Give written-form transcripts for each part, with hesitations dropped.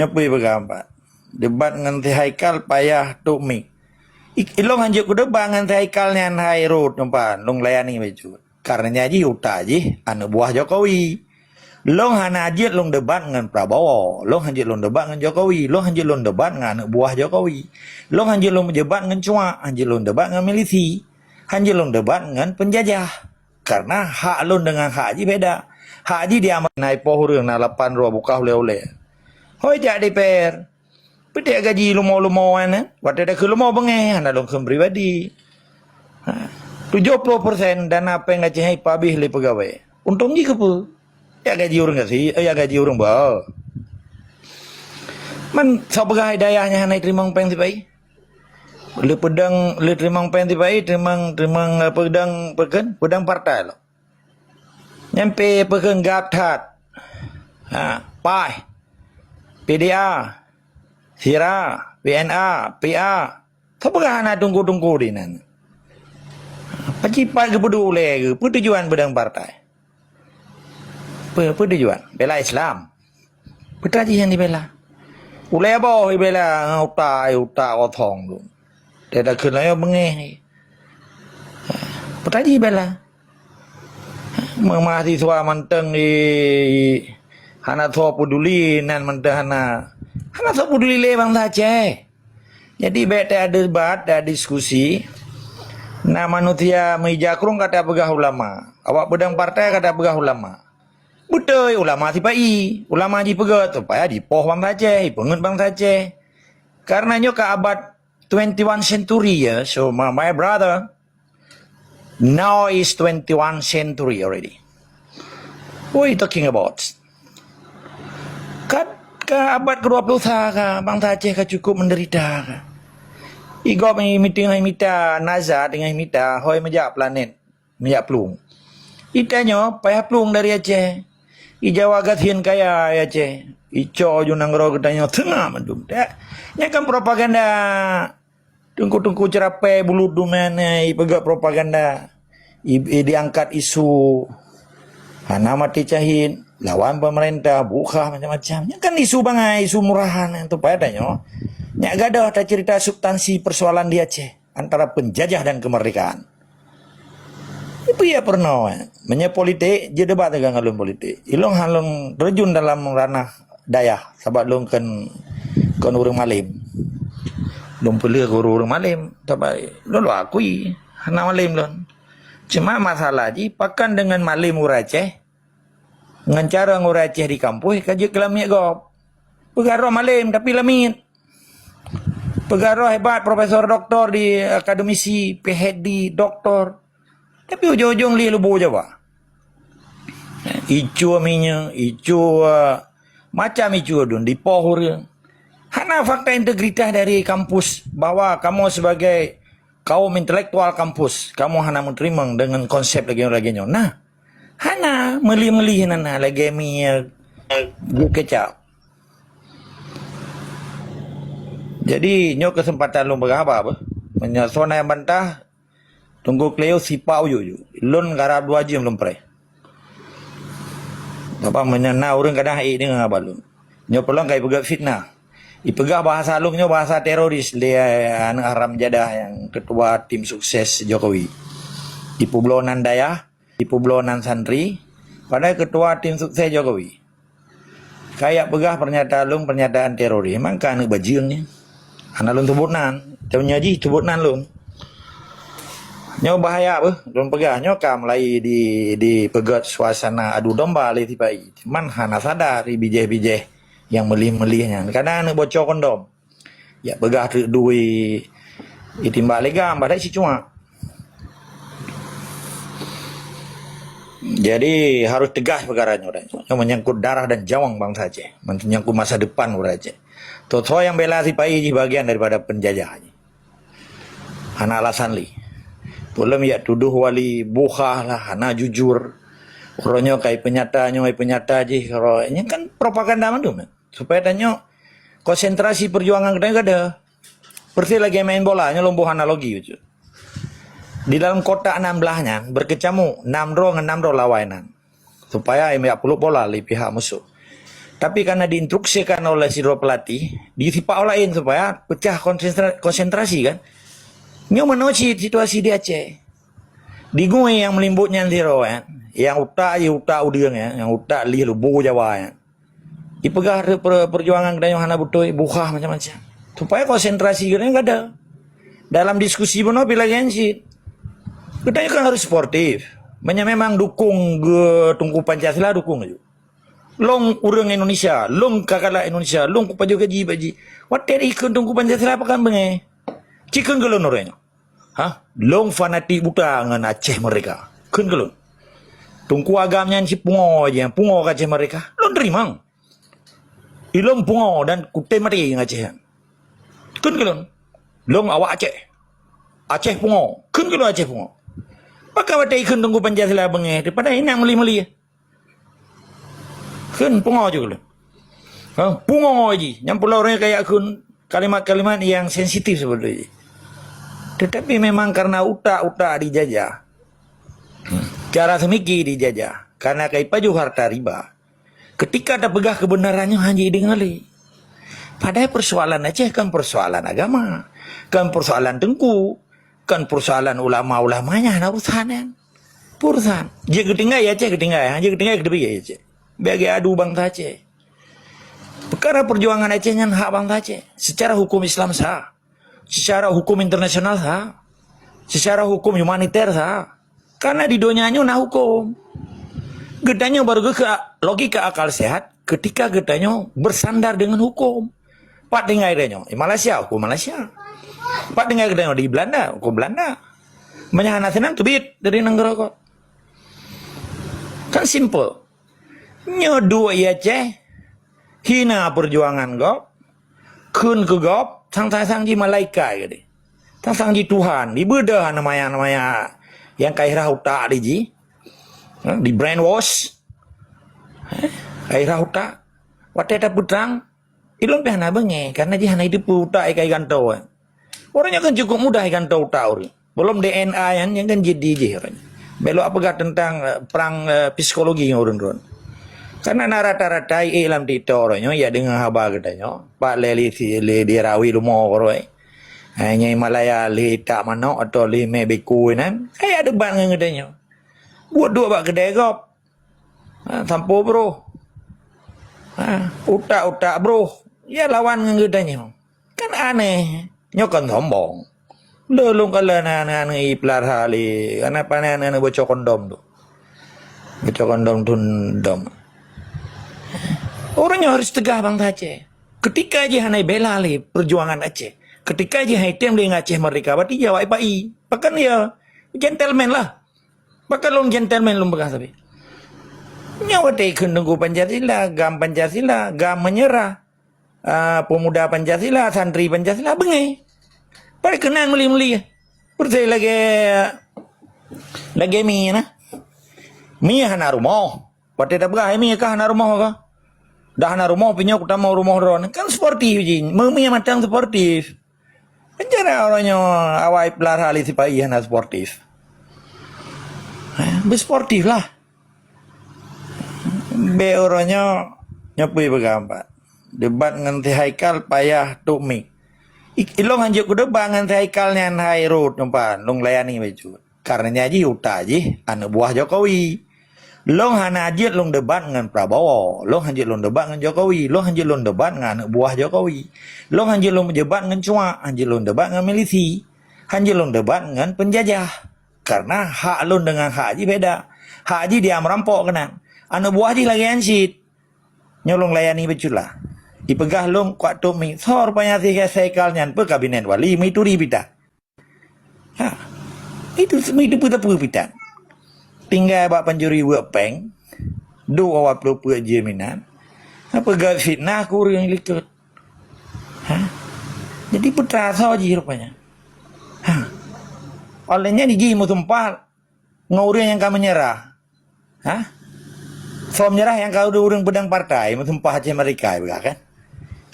Nyepi bergambar. Debat dengan Ti Haikal payah tuk mik. Ilong hanjuk ku debat dengan Ti Haikal nyan hai road numpan long layani baju. Karena nyaji uta ji anu buah Jokowi. Long hana ajit long debat dengan Prabowo. Long hanjuk long debat dengan Jokowi. Long hanjuk long debat dengan anak buah Jokowi. Long hanjuk long debat dengan cua. Hanjuk long debat dengan milisi. Hanjuk long debat dengan penjajah. Karena hak long dengan hak ji beda. Hak ji diamat naik pohon na 8 roh buka oleh-oleh. Hoi jak DPR. Pedek gaji lumau-lumau ana. Waktu ada ke lumau bengeh ana long kem pribadi. 70% dana apa yang ngaceh pabih le pegawai. Untung ji ke pu. Ya gaji orang kasih, ya gaji orang bawa. Man sabagah dayahnya naik terimang pen tibai. Le pedang le terimang pen tibai, terimang pedang partai lo. Nyampe pegang gap tat. Pai. PDA, Sira, PNA, PA. Sabagah nak tunggu-tunggu di nan. Pacipat ke pedu le ke, tujuan pedang partai. Apa tujuan? Bela Islam. Betul je yang dibela. Ulai apa dibela utak otong tu. Dia dah kena yang bengeh. Betul je bela. Mahasiswa manteng di hana thua peduli nan manteng hana thua peduli le bang saja. Jadi beta ada debat, ada diskusi. Nah manusia mejakrung kata pegah ulama. Awak pedang partai kata pegah ulama. Betul, ulama tipai, ulama ji pegat supaya dipoh bang saja, pengen bang saja. Karena nyo ke abad 21 century ya, so my brother, now is 21 century already. What are you talking about? Ke abad ke-20 ka, bang saja ka cukup menderita ka. Igop meeting himita NASA dengan himita, hoi majak planet, majak pelung. Itanya payah pelung dari Aceh. Ijawa gathin kaya ya ce. Ico junang ro katanya tengah mandum. Nya kan propaganda. Tungku-tungku cerape bulu dumane ipegak propaganda. Diangkat isu hana mati cahin lawan pemerintah buka macam-macam. Nya kan isu bangai isu murahan itu padanya. Nya gadah ta cerita substansi persoalan di Aceh antara penjajah dan kemerdekaan. Itu ya pernah politik, je debat dengan alun politik. Ilong halung terjun dalam ranah dayah, sebab long kan urang malim. Long pelih urang malim, tapi long lo akui, hana malim long. Cuma masalah ji, pakan dengan malim Aceh, dengan cara Aceh di kampus, kaji kelamnya gop. Pegaroh malim, tapi lamit. Pegaroh hebat, profesor doktor di akademisi, PhD, doktor. Tapi ujung-ujung li lubu je pak. Icu aminya, icu macam icu dun di pohur. Hana fakta integritas dari kampus bahwa kamu sebagai kaum intelektual kampus, kamu hana menerima dengan konsep lagi-laginya. Nah, hana meli-meli nana lagi gu kecap. Jadi nyo kesempatan lu berapa? Menyasona yang bantah. Tunggu Cleo sipau yu. Lun garap 2 jam belum pre. Apa menyana orang kadang hai dengan abalun. Nyo pelong kai pegak fitnah. Ipegah bahasa lungnya bahasa teroris dia anak haram jadah yang ketua tim sukses Jokowi. Di Publonan Dayah, di Publonan Santri, pada ketua tim sukses Jokowi. Kayak pegah pernyataan teroris. Emang kan bajingnya. Anak lun tubunan, taunya ji tubunan lun. Nyo bahaya belum pegah nyo kam lai di pegat suasana adu domba le tibai. Man hana sadar bijeh-bijeh yang melih-melihnya. Kadang nak bocor kondom. Ya pegah tu duit itimbak legam badai si cuma. Jadi harus tegas perkaranya orang. Yang menyangkut darah dan jawang bangsa Aceh, menyangkut masa depan orang Aceh. Toto yang bela tibai bagian daripada penjajah. Hana alasan li. Belum ya tuduh wali bukhah lah, hana jujur. Orangnya kai penyata je. Orangnya kan propaganda mandum. Supaya tanya konsentrasi perjuangan kita ada. Persis lagi main bola, lombo analogi. Di dalam kotak 16-nya berkecamuk 6 draw dengan 6 draw lawainan. Supaya yang peluk bola di pihak musuh. Tapi karena diinstruksikan oleh si pelatih, disipak lain supaya pecah konsentrasi kan. Nyo menoci situasi di Aceh. Di gue yang melimbutnya zero ya. Yang utak udiang ya, yang utak li lubu Jawa ya. Ipegah perjuangan kedai hana butoi buka macam-macam. Supaya konsentrasi kita enggak ada. Dalam diskusi pun bila gensi. Kita kan harus sportif. Memang dukung tunggu Pancasila dukung aja. Long urang Indonesia, long kakala Indonesia, long kupaju gaji baji. Water ikut tunggu Pancasila apa kan benge? Cikun gelon orangnya. Hah? Long fanatik buta ngan Aceh mereka. Kun gelon. Tunggu agamnya si pungo aja, pungo Aceh mereka. Long terima. Ilong pungo dan kutai mati yang Aceh. Kun gelon. Long awak Aceh. Aceh pungo. Kun gelon Aceh pungo. Maka water ikut tunggu Pancasila benge. Daripada ini yang meli-meli. Kun pungo juga. Pungo aja. Yang pulau orangnya kayak kun kalimat-kalimat yang sensitif seperti itu. Tetapi memang karena utak dijajah. Cara semiki dijajah. Karena kaipaju harta riba. Ketika ada pegah kebenarannya hanya dengali. Padahal persoalan Aceh kan persoalan agama. Kan persoalan tengku. Kan persoalan ulama-ulamanya. Nah urusan. Urusan. Dia ketinggai ya Aceh ketinggai. Dia ketinggai kedepi ya Aceh. Bagi adu bangsa Aceh. Perkara perjuangan Aceh dengan hak bangsa Aceh. Secara hukum Islam sah. Secara hukum internasional sah. Secara hukum humaniter sah. Karena di dunianya nah hukum. Gedanya baru ke logika akal sehat ketika gedanya bersandar dengan hukum. Pak dengar gedanya di Malaysia, hukum Malaysia. Pak dengar gedanya di Belanda, hukum Belanda. Menyahan nasional tebit dari negara kok. Kan simple. Nyodo ya Aceh. Hina perjuangan kok. Kun ke gop. Sang di malaikat gitu. Sang di Tuhan. Di bedah namanya yang kairah utak di brainwash. Kairah utak. Waktu ada putrang. Ilon pihana benge. Karena dia hana hidup utak ikai gantau. Orangnya kan cukup mudah ikan tahu tahu. Belum DNA yang kan jadi orangnya. Belok apakah tentang perang psikologi yang urun-urun. Karena rata-rata ilam di orangnya ya dengan haba katanya. Pak leli si le dirawi rumah koroi. Hanya Himalaya le tak mana atau le mebeku nan. Ada ban dengan katanya. Buat dua bak kedai kop. Sampo bro. Utak bro. Ya lawan dengan katanya. Kan aneh. Nyokan sombong. Lulung kala na iplar hali. Kenapa na bocor kondom tu. Bocor kondom tundom. Orangnya harus tegah bangsa Aceh. Ketika aja hanai bela li perjuangan Aceh. Ketika aja hitam di Aceh mereka. Berarti jawab ipai. Bahkan ya gentleman lah. Bahkan long gentleman long pegang sabi. Nyawa tekun nunggu Pancasila. Gam Pancasila. Gam menyerah. Pemuda Pancasila. Santri Pancasila. Bengai. Pada kenaan meli-meli. Percaya lagi mi na. Mi hana rumah. Pada tak berah mi kah hana rumah kah? Dah hana rumah punya kita mau rumah ron. Kan sportif je. Mi macam sportif. Cara orangnya awai pelar hali sipai hana sportif. Bersportif lah. Be orangnya nyapui bergambar. Debat dengan Haikal payah tuk mi. Ilong hanjuk ku debat dengan Haikalnya hai road numpan. Long layani baju. Karena aja uta aja anak buah Jokowi. Long hana aja long debat dengan Prabowo. Long hanjuk long debat dengan Jokowi. Long hanjuk long debat dengan anak buah Jokowi. Long hanjuk long debat dengan cua. Hanjuk long debat dengan milisi. Hanjuk long debat dengan penjajah. Karena hak long dengan hak aja beda. Hak aja dia merampok kena. Anak buah aja lagi ansit. Nyolong layani betul lah. Ipegah long kuat mi. Sor panya si Haikalnya pe kabinet wali mi turi pita. Itu putar pita. Tinggal bak penjuri buat peng. Dua awak perlu jaminan. Apa gak fitnah aku yang likut. Jadi putra sahaja rupanya. Olehnya diji mu tumpah. Ngurang yang kamu menyerah. So menyerah yang kau urang pedang partai. Mu tumpah aja mereka kan.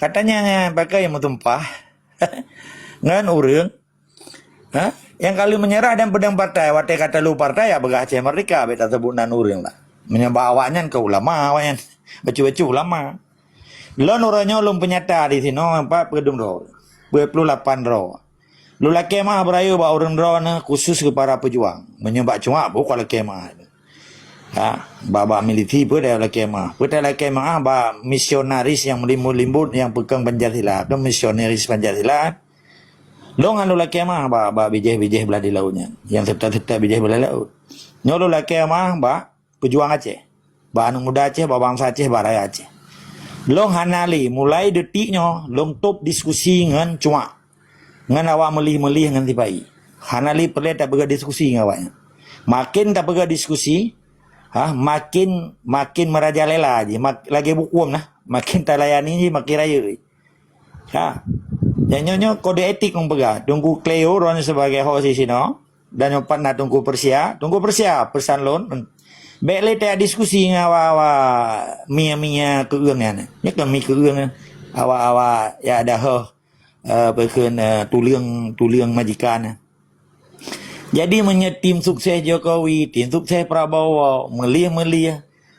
Katanya pakai yang mu tumpah. Ngan urang. Yang kali menyerah dan pedang partai, waktu kata lu partai ya begah Aceh mereka, beta sebut nanurang lah. Menyebab awaknya ke ulama, awaknya baca-baca ulama. Lon orangnya lom penyata di sini, apa pedum ro, 28 ro. Lu la kemah beraya ba orang ro na khusus kepada pejuang, menyembah cuma bukan la kemah. Ha, baba militi pun dah la kemah. Pun la kemah ba misionaris yang melimbut-limbut yang pegang Pancasila, ke misionaris Pancasila. Long anu la kemah ba bijih-bijih belah di lautnya, yang serta-serta bijih belah laut. Nyolo la kemah ba pejuang Aceh. Ba anu muda Aceh, ba bangsa Aceh, ba rakyat Aceh. Long hanali mulai detiknya long top diskusi ngan cuma ngan awak melih-melih ngan tipai. Hanali perlu tak berga diskusi ngan awaknya. Makin tak berga diskusi, makin merajalela aja. Lagi bukuam nah, makin tak layani je makin raya. Ha. Yang kode etik yang pegang. Tunggu Cleo ron sebagai host di sini. Dan yang partner tunggu persia pesan lon. Baiklah tak diskusi dengan awak mia keungnya. Ni kan mi keung awak ya ada berken tuliang majikan. Jadi tim sukses Jokowi, tim sukses Prabowo, melih.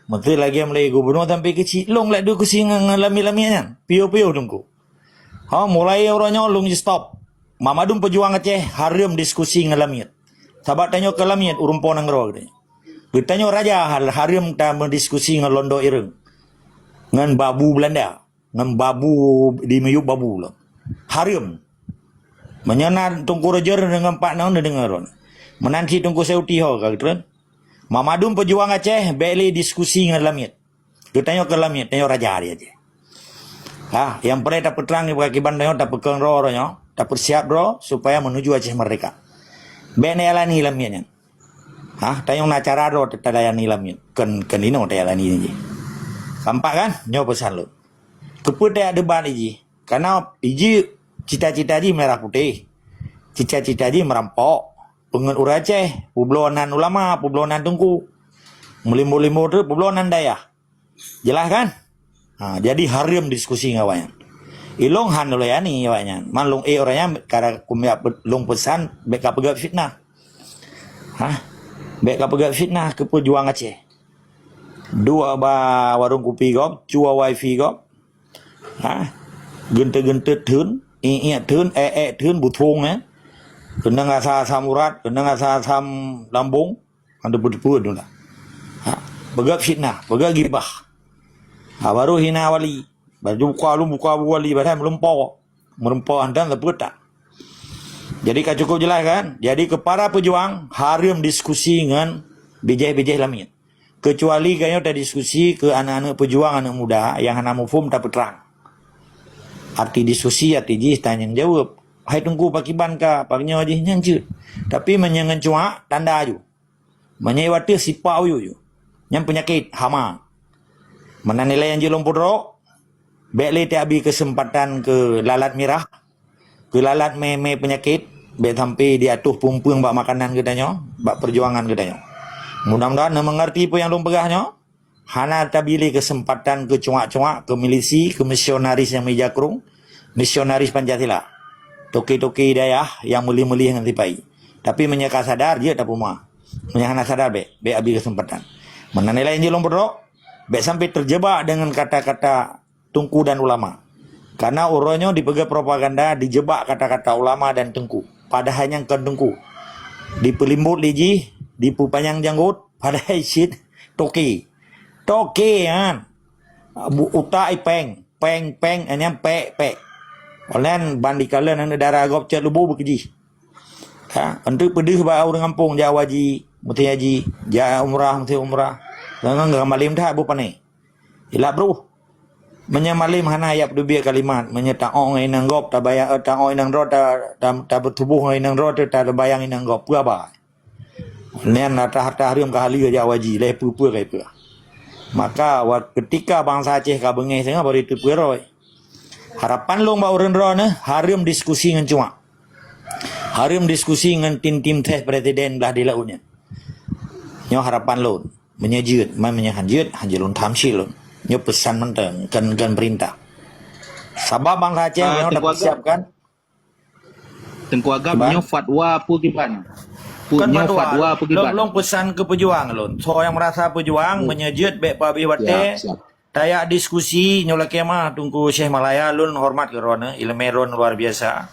Menteri lagi mulai gubernur sampai kecil. Long lah dua kusi ngalami-laminya. Pio-pio tunggu. Mulai orangnya long stop. Mamadum pejuang Aceh harum diskusi ngalamit. Sahabat tanya ke lamit urung ponang ro. Bertanya raja harum ta mendiskusi ngan londo ireng. Ngan babu Belanda, ngan babu di meyuk babu lah. Harum. Menyenar tungku rojer dengan Pak Naun dengar ron. Menanti tungku seuti ho kan. Mamadum pejuang Aceh beli diskusi ngan lamit. Bertanya ke lamit, tanya raja dia aja. Yang pernah tak peterang bagi bandanya tak pegang ro orangnya, tak persiap ro supaya menuju Aceh merdeka. Bene alani lamitnya. Tayong na cara ro tak layani lamin. Kan ino tak alani ni. Sampai kan? Nyo pesan lo. Keput ada debat iji. Karena iji cita-cita ji merah putih. Cita-cita ji merampok. Pengen ura Aceh, publonan ulama, publonan tungku. Melimbo-limbo tu publonan daya. Jelas kan? Jadi harum diskusi ngawanya. Ilong han lo ya ni awaknya. Malung orangnya karena kumya long pesan beka pegat fitnah. Beka pegat fitnah ke pejuang Aceh. Dua ba warung kopi gop, cua wifi gop. Gente-gente thun, thun, thun buthong kena ngasa samurat, kena ngasa sam lambung, ada betul tu lah. Pegat fitnah, pegat gibah. Baru hina wali. Baru buka wali badan merempau andan leput tak. Jadi kan cukup jelas kan? Jadi kepada pejuang harum diskusi dengan bijih-bijih lamit. Kecuali kayaknya tak diskusi ke anak-anak pejuang, anak muda yang hana mufum tak peterang. Arti diskusi, arti jih tanya jawab. Hai tunggu pakiban ka, paknya wajih nyanjut. Tapi menyangan cuma tanda aju. Menyewati sipau yu. Yang penyakit hama. Mana nilai yang jelom pudrok? Bekle tak habis kesempatan ke lalat merah. Ke lalat me penyakit. Bek sampai diatuh pumpung bak makanan katanya. Bak perjuangan katanya. Mudah-mudahan nak mengerti apa yang lom pegahnya. Hana tak pilih kesempatan ke cuak-cuak, ke milisi, ke misionaris yang mejakrung. Misionaris Pancasila. Toki-toki daya yang melih-melih dengan tipai. Tapi menyeka sadar dia tak puma. Menyeka sadar bek habis kesempatan. Mana nilai yang jelom pudrok? Bek sampai terjebak dengan kata-kata tungku dan ulama. Karena orangnya dipegang propaganda dijebak kata-kata ulama dan tungku. Padahal yang ke tungku. Di pelimbut liji, di panjang janggut, padahal shit toki. Toki kan. Uta ipeng, peng anyam pe. Olen bandi kalian yang darah gop cat lubu bekeji. Untuk pedih ba orang kampung Jawa ji, muti haji, muti umrah. Jangan ngamalim dah bu pane. Ila bro. Menyamalim hana ayat dua kalimat, menyerta ong inang gop ta bayang ta ong inang ro ta bertubuh inang ro ta bayang inang gop apa. Nen harta harum ka halia Jawa ji le pu kai pu. Maka ketika bangsa Aceh ka bengeh sanga baru itu peroi. Harapan long ba urun ro ne harum diskusi ngan cuma. Harum diskusi ngan tim teh presiden belah di lautnya. Nyo harapan lo menyejut, menyehanjut, hanjulun tamsil. Nyo pesan menteng kan perintah. Sabab bangsa Aceh nyo dah persiapkan. Tengku Agam nyo fatwa apa kiban? Punya fatwa apa kiban? Long pesan ke pejuang lon. So yang merasa pejuang menyejut bek pabi wate. Tayak diskusi nyola kemah tunggu Syekh Malaya lun hormat ke rona ilmeron luar biasa.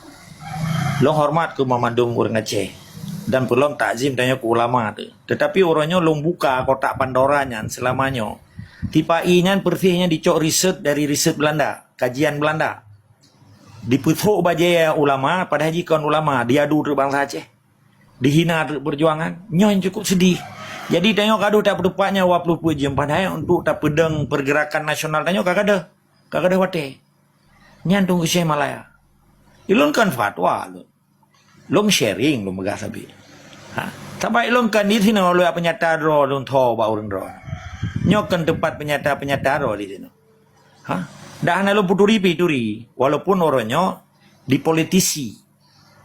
Long hormat ke Mamadum orang Aceh dan pelong takzim tanya ke ulama tu. Tetapi orangnya long buka kotak Pandoranya selamanya. Tipai nyan persihnya dicok riset dari riset Belanda, kajian Belanda. Diputuk bajaya ulama pada hajikan ulama diadu ke bangsa Aceh. Dihina perjuangan, nyon cukup sedih. Jadi tengok kado tak berdupanya 20 jam padahal untuk tak pedang pergerakan nasional tengok kagak ada wate. Nyan tunggu Syekh Malaya. Ilun kan fatwa lu. Lom sharing lu megah sabi. Ha, tabai lom kan di sini lu penyata ro lun tho ba urang ro. Nyok kan tempat penyata ro di sini. Ha, dah na lu puturi pituri walaupun orangnya dipolitisi.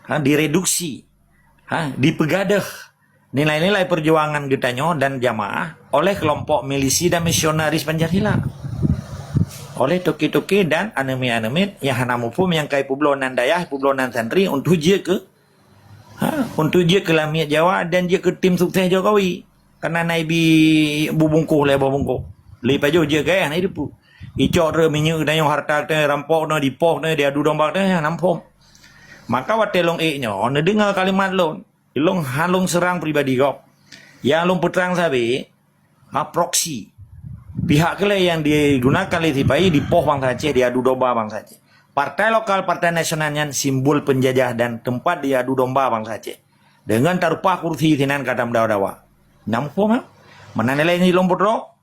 Ha, direduksi. Ha, dipegadah nilai-nilai perjuangan getanya dan jamaah oleh kelompok milisi dan misionaris Pancasila. Oleh toke-toke dan anemi-anemi yang hanamupum yang kai publonan dayah, publonan santri untuk dia ke untuk dia ke Lamiat Jawa dan dia ke tim sukses Jokowi. Karena naibi bubungkuh le bubungkuh. Lepas jo dia gaya nai depu. Icok re minyak dan yang harta te rampok no dipoh no dia adu domba te nampom. Maka watelong nya ne dengar kalimat lon. Ilong halong serang pribadi kau. Yang long peterang sabi, proksi. Pihak kele yang digunakan oleh tipai di poh bangsa Aceh, diadu domba bangsa Aceh. Partai lokal, partai nasionalnya simbol penjajah dan tempat diadu domba bangsa Aceh. Dengan tarupa kursi tinan kadam dawa-dawa. Nampu mah? Mana nilai ni long bodro?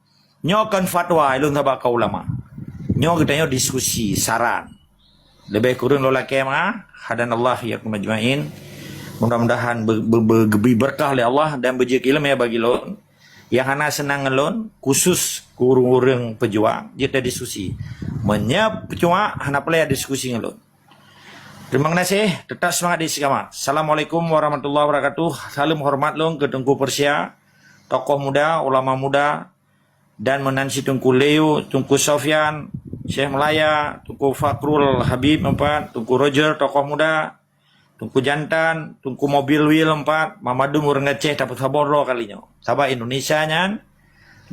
Nyokan fatwa ilong tabak kau ulama. Nyok kita diskusi, saran. Lebih kurang lola kemah, hadan Allah yakum ajmain. Mudah-mudahan berkah oleh Allah dan berjaya ilmu ya bagi lon. Yang hana senang ngelon khusus kurung-kurung pejuang kita diskusi. Menyap cuma hana pelaya diskusi ngelon. Terima kasih, tetap semangat di sikama. Assalamualaikum warahmatullahi wabarakatuh. Salam hormat long ke Tengku Persia, tokoh muda, ulama muda dan menansi Tengku Leo, Tengku Sofyan, Syekh Malaya, Tengku Fakrul Habib 4, Tengku Roger tokoh muda, Tungku jantan, tungku mobil wheel 4, Mamadum orang Aceh dapat saboro kalinya. Sabah Indonesia nyan,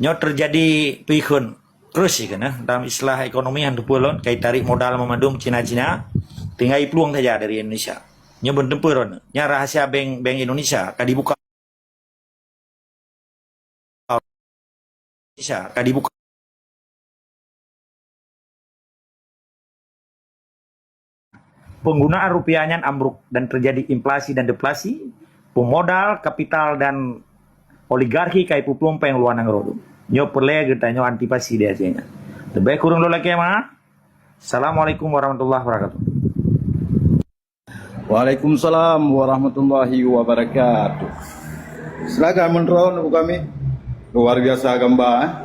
nyo terjadi pikun. Terus sih kan dalam istilah ekonomi yang dipulon, kayak tarik modal Mamadum Cina-Cina, tinggal peluang saja dari Indonesia. Nyo bertempuran, nya rahasia bank Indonesia, kadibuka. Indonesia, kadibuka. Penggunaan rupiahnya ambruk dan terjadi inflasi dan deflasi, pemodal, kapital dan oligarki kai puplum peng luar nangrodu. Nyo perle getanya antipasi dia aja. Lebih kurang lo lagi mah. Assalamualaikum warahmatullahi wabarakatuh. Waalaikumsalam warahmatullahi wabarakatuh. Silakan menurut kami luar biasa gambar.